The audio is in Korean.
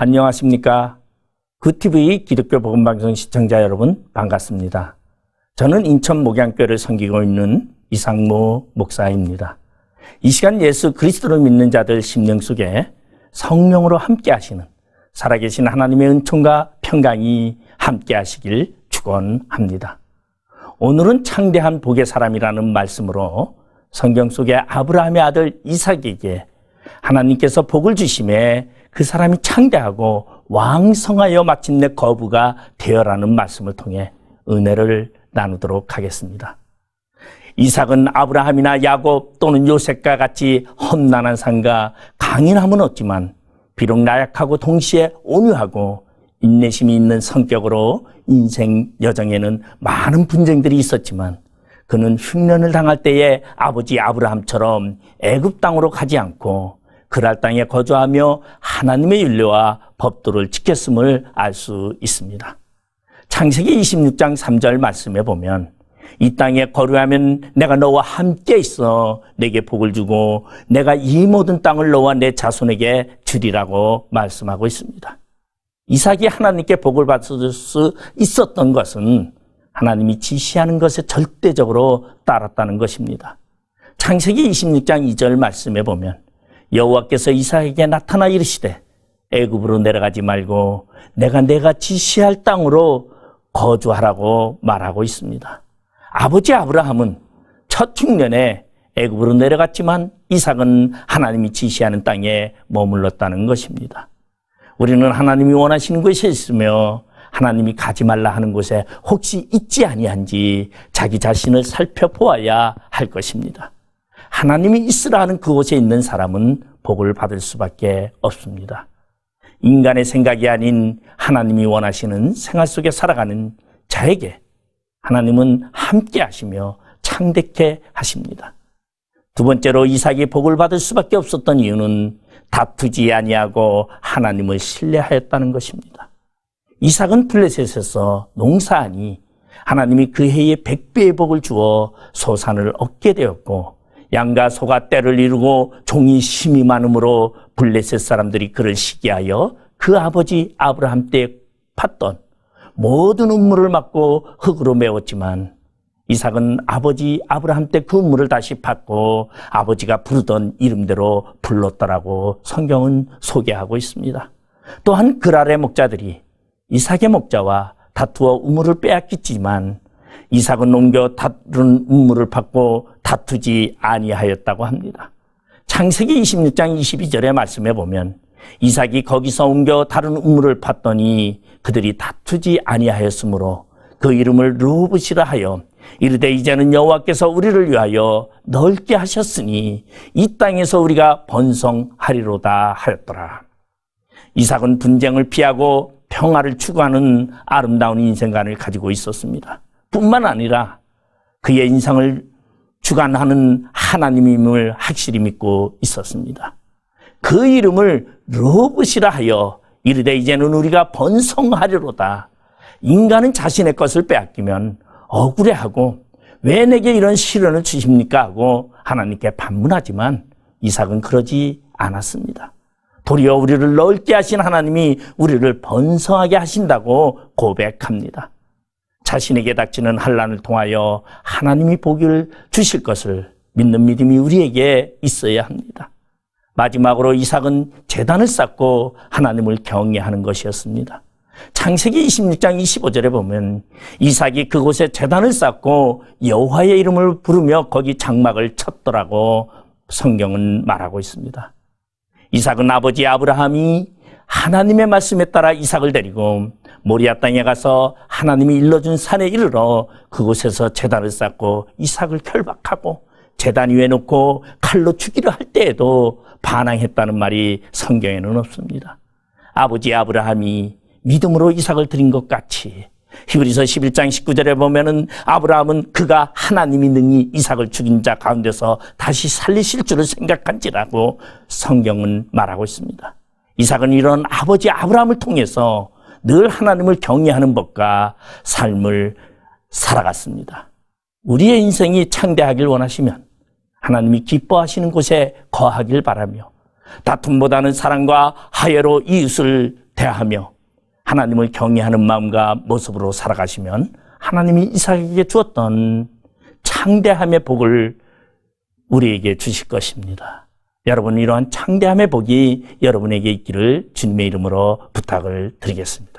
안녕하십니까. 굿TV 기독교 복음방송 시청자 여러분 반갑습니다. 저는 인천 목양교회를 섬기고 있는 이상모 목사입니다. 이 시간 예수 그리스도를 믿는 자들 심령 속에 성령으로 함께 하시는 살아계신 하나님의 은총과 평강이 함께 하시길 축원합니다. 오늘은 창대한 복의 사람이라는 말씀으로 성경 속에 아브라함의 아들 이삭에게 하나님께서 복을 주심에 그 사람이 창대하고 왕성하여 마침내 거부가 되어라는 말씀을 통해 은혜를 나누도록 하겠습니다. 이삭은 아브라함이나 야곱 또는 요셉과 같이 험난한 삶과 강인함은 없지만 비록 나약하고 동시에 온유하고 인내심이 있는 성격으로 인생 여정에는 많은 분쟁들이 있었지만 그는 흉년을 당할 때에 아버지 아브라함처럼 애굽 땅으로 가지 않고 그랄 땅에 거주하며 하나님의 율례와 법도를 지켰음을 알 수 있습니다. 창세기 26장 3절 말씀에 보면 이 땅에 거류하면 내가 너와 함께 있어 내게 복을 주고 내가 이 모든 땅을 너와 내 자손에게 주리라고 말씀하고 있습니다. 이삭이 하나님께 복을 받을 수 있었던 것은 하나님이 지시하는 것에 절대적으로 따랐다는 것입니다. 창세기 26장 2절 말씀에 보면 여호와께서 이삭에게 나타나 이르시되 애굽으로 내려가지 말고 내가 지시할 땅으로 거주하라고 말하고 있습니다. 아버지 아브라함은 첫 흉년에 애굽으로 내려갔지만 이삭은 하나님이 지시하는 땅에 머물렀다는 것입니다. 우리는 하나님이 원하시는 곳에 있으며 하나님이 가지 말라 하는 곳에 혹시 있지 아니한지 자기 자신을 살펴보아야 할 것입니다. 하나님이 있으라 하는 그곳에 있는 사람은 복을 받을 수밖에 없습니다. 인간의 생각이 아닌 하나님이 원하시는 생활 속에 살아가는 자에게 하나님은 함께 하시며 창대케 하십니다. 두 번째로 이삭이 복을 받을 수밖에 없었던 이유는 다투지 아니하고 하나님을 신뢰하였다는 것입니다. 이삭은 블레셋에서 농사하니 하나님이 그 해에 100배의 복을 주어 소산을 얻게 되었고 양과 소가 때를 이루고 종이 심이 많음으로 블레셋 사람들이 그를 시기하여 그 아버지 아브라함 때 팠던 모든 음물을 막고 흙으로 메웠지만 이삭은 아버지 아브라함 때 그 음물을 다시 팠고 아버지가 부르던 이름대로 불렀더라고 성경은 소개하고 있습니다. 또한 그랄의 목자들이 이삭의 목자와 다투어 우물을 빼앗겼지만 이삭은 옮겨 다른 우물을 팠고 다투지 아니하였다고 합니다. 창세기 26장 22절의 말씀에 보면 이삭이 거기서 옮겨 다른 우물을 팠더니 그들이 다투지 아니하였으므로 그 이름을 르호봇이라 하여 이르되 이제는 여호와께서 우리를 위하여 넓게 하셨으니 이 땅에서 우리가 번성하리로다 하였더라. 이삭은 분쟁을 피하고 평화를 추구하는 아름다운 인생관을 가지고 있었습니다. 뿐만 아니라 그의 인생을 주관하는 하나님임을 확실히 믿고 있었습니다. 그 이름을 르호봇이라 하여 이르되 이제는 우리가 번성하리로다. 인간은 자신의 것을 빼앗기면 억울해하고 왜 내게 이런 시련을 주십니까 하고 하나님께 반문하지만 이삭은 그러지 않았습니다. 도리어 우리를 넓게 하신 하나님이 우리를 번성하게 하신다고 고백합니다. 자신에게 닥치는 환난을 통하여 하나님이 복을 주실 것을 믿는 믿음이 우리에게 있어야 합니다. 마지막으로 이삭은 제단을 쌓고 하나님을 경외하는 것이었습니다. 창세기 26장 25절에 보면 이삭이 그곳에 제단을 쌓고 여호와의 이름을 부르며 거기 장막을 쳤더라고 성경은 말하고 있습니다. 이삭은 아버지 아브라함이 하나님의 말씀에 따라 이삭을 데리고 모리아 땅에 가서 하나님이 일러준 산에 이르러 그곳에서 제단을 쌓고 이삭을 결박하고 제단 위에 놓고 칼로 죽이려 할 때에도 반항했다는 말이 성경에는 없습니다. 아버지 아브라함이 믿음으로 이삭을 드린 것 같이 히브리서 11장 19절에 보면은 아브라함은 그가 하나님이 능히 이삭을 죽인 자 가운데서 다시 살리실 줄을 생각한지라고 성경은 말하고 있습니다. 이삭은 이런 아버지 아브라함을 통해서 늘 하나님을 경외하는 법과 삶을 살아갔습니다. 우리의 인생이 창대하길 원하시면 하나님이 기뻐하시는 곳에 거하길 바라며 다툼보다는 사랑과 화해로 이웃을 대하며 하나님을 경외하는 마음과 모습으로 살아가시면 하나님이 이삭에게 주었던 창대함의 복을 우리에게 주실 것입니다. 여러분, 이러한 창대함의 복이 여러분에게 있기를 주님의 이름으로 부탁을 드리겠습니다.